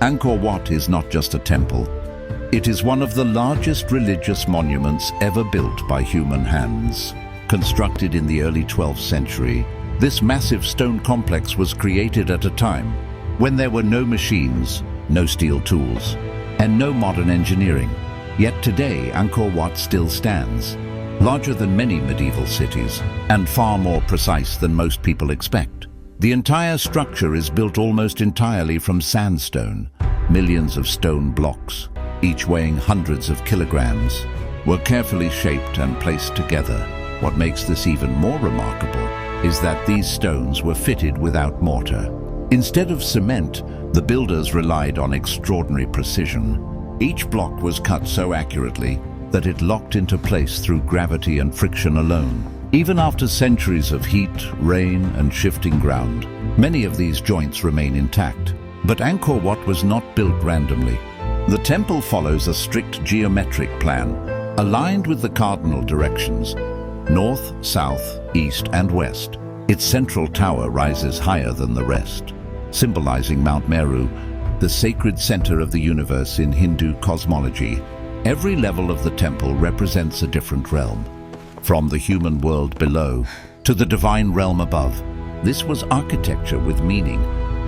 Angkor Wat is not just a temple. It is one of the largest religious monuments ever built by human hands. Constructed in the early 12th century, this massive stone complex was created at a time when there were no machines, no steel tools, and no modern engineering. Yet today, Angkor Wat still stands, larger than many medieval cities, and far more precise than most people expect. The entire structure is built almost entirely from sandstone. Millions of stone blocks, each weighing hundreds of kilograms, were carefully shaped and placed together. What makes this even more remarkable is that these stones were fitted without mortar. Instead of cement, the builders relied on extraordinary precision. Each block was cut so accurately that it locked into place through gravity and friction alone. Even after centuries of heat, rain, and shifting ground, many of these joints remain intact. But Angkor Wat was not built randomly. The temple follows a strict geometric plan, aligned with the cardinal directions: north, south, east, and west. Its central tower rises higher than the rest, symbolizing Mount Meru, the sacred center of the universe in Hindu cosmology. Every level of the temple represents a different realm, from the human world below to the divine realm above. This was architecture with meaning,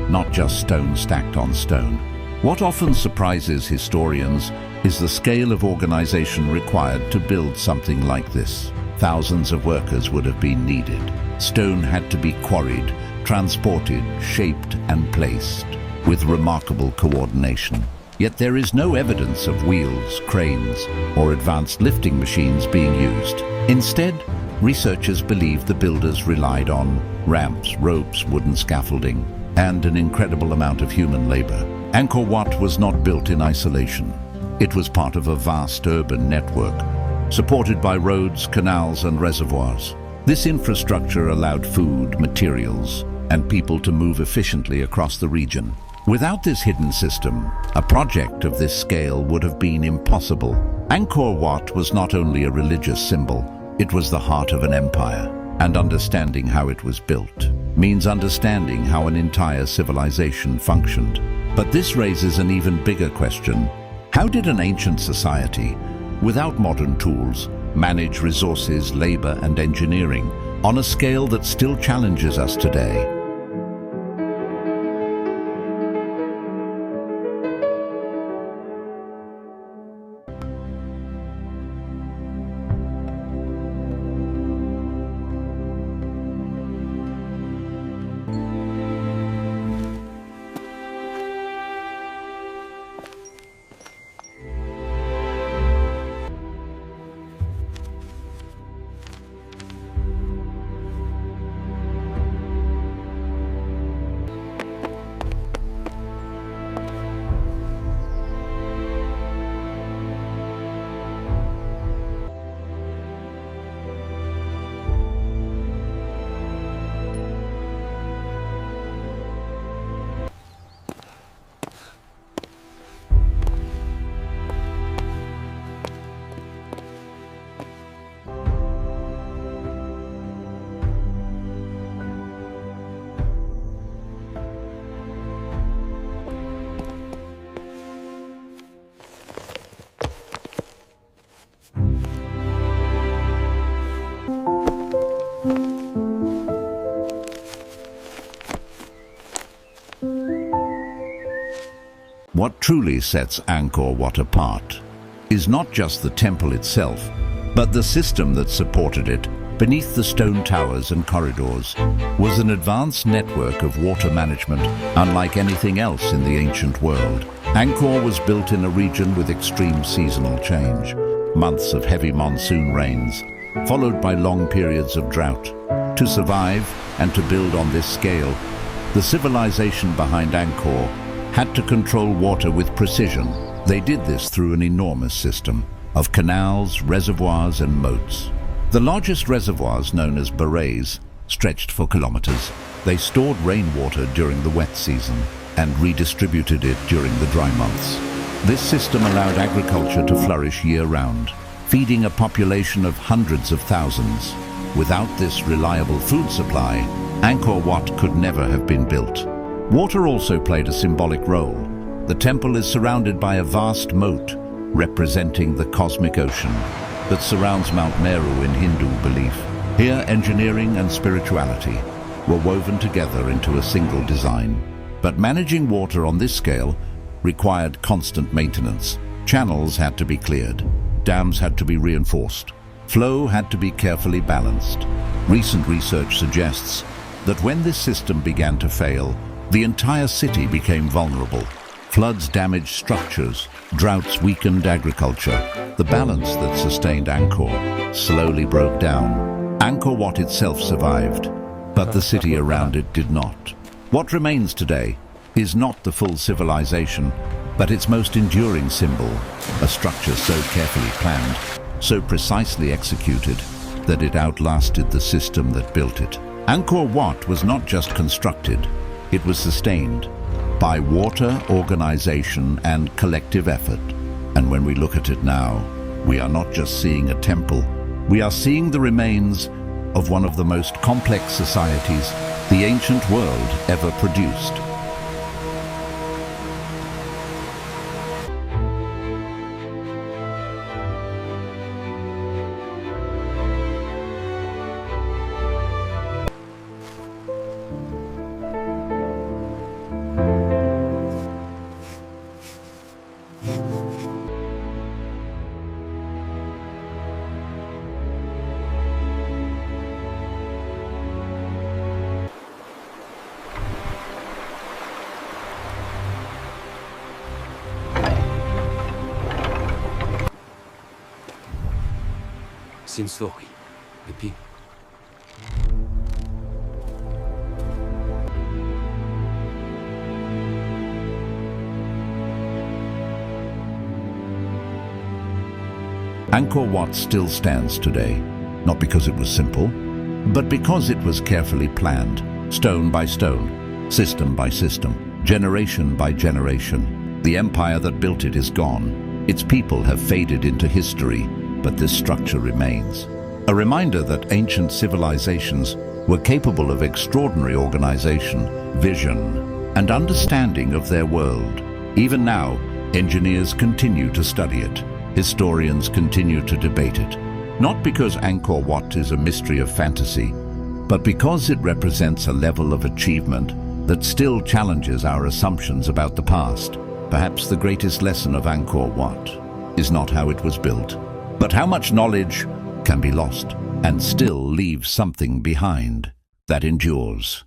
not just stone stacked on stone. What often surprises historians is the scale of organization required to build something like this. Thousands of workers would have been needed. Stone had to be quarried, transported, shaped, and placed with remarkable coordination. Yet there is no evidence of wheels, cranes, or advanced lifting machines being used. Instead, researchers believe the builders relied on ramps, ropes, wooden scaffolding, and an incredible amount of human labor. Angkor Wat was not built in isolation. It was part of a vast urban network, supported by roads, canals, and reservoirs. This infrastructure allowed food, materials, and people to move efficiently across the region. Without this hidden system, a project of this scale would have been impossible. Angkor Wat was not only a religious symbol, it was the heart of an empire. And understanding how it was built means understanding how an entire civilization functioned. But this raises an even bigger question. How did an ancient society, without modern tools, manage resources, labor, and engineering on a scale that still challenges us today? What truly sets Angkor Wat apart is not just the temple itself, but the system that supported it. Beneath the stone towers and corridors was an advanced network of water management unlike anything else in the ancient world. Angkor was built in a region with extreme seasonal change, months of heavy monsoon rains, followed by long periods of drought. To survive and to build on this scale, the civilization behind Angkor had to control water with precision. They did this through an enormous system of canals, reservoirs, and moats. The largest reservoirs, known as barays, stretched for kilometers. They stored rainwater during the wet season and redistributed it during the dry months. This system allowed agriculture to flourish year-round, feeding a population of hundreds of thousands. Without this reliable food supply, Angkor Wat could never have been built. Water also played a symbolic role. The temple is surrounded by a vast moat, representing the cosmic ocean that surrounds Mount Meru in Hindu belief. Here, engineering and spirituality were woven together into a single design. But managing water on this scale required constant maintenance. Channels had to be cleared, dams had to be reinforced, flow had to be carefully balanced. Recent research suggests that when this system began to fail, the entire city became vulnerable. Floods damaged structures, droughts weakened agriculture. The balance that sustained Angkor slowly broke down. Angkor Wat itself survived, but the city around it did not. What remains today is not the full civilization, but its most enduring symbol, a structure so carefully planned, so precisely executed, that it outlasted the system that built it. Angkor Wat was not just constructed, it was sustained by water, organization, and collective effort. And when we look at it now, we are not just seeing a temple, we are seeing the remains of one of the most complex societies the ancient world ever produced. Xin sorry, Pipi. Angkor Wat still stands today, not because it was simple, but because it was carefully planned, stone by stone, system by system, generation by generation. The empire that built it is gone. Its people have faded into history, but this structure remains. A reminder that ancient civilizations were capable of extraordinary organization, vision, and understanding of their world. Even now, engineers continue to study it. Historians continue to debate it. Not because Angkor Wat is a mystery of fantasy, but because it represents a level of achievement that still challenges our assumptions about the past. Perhaps the greatest lesson of Angkor Wat is not how it was built, but how much knowledge can be lost and still leave something behind that endures.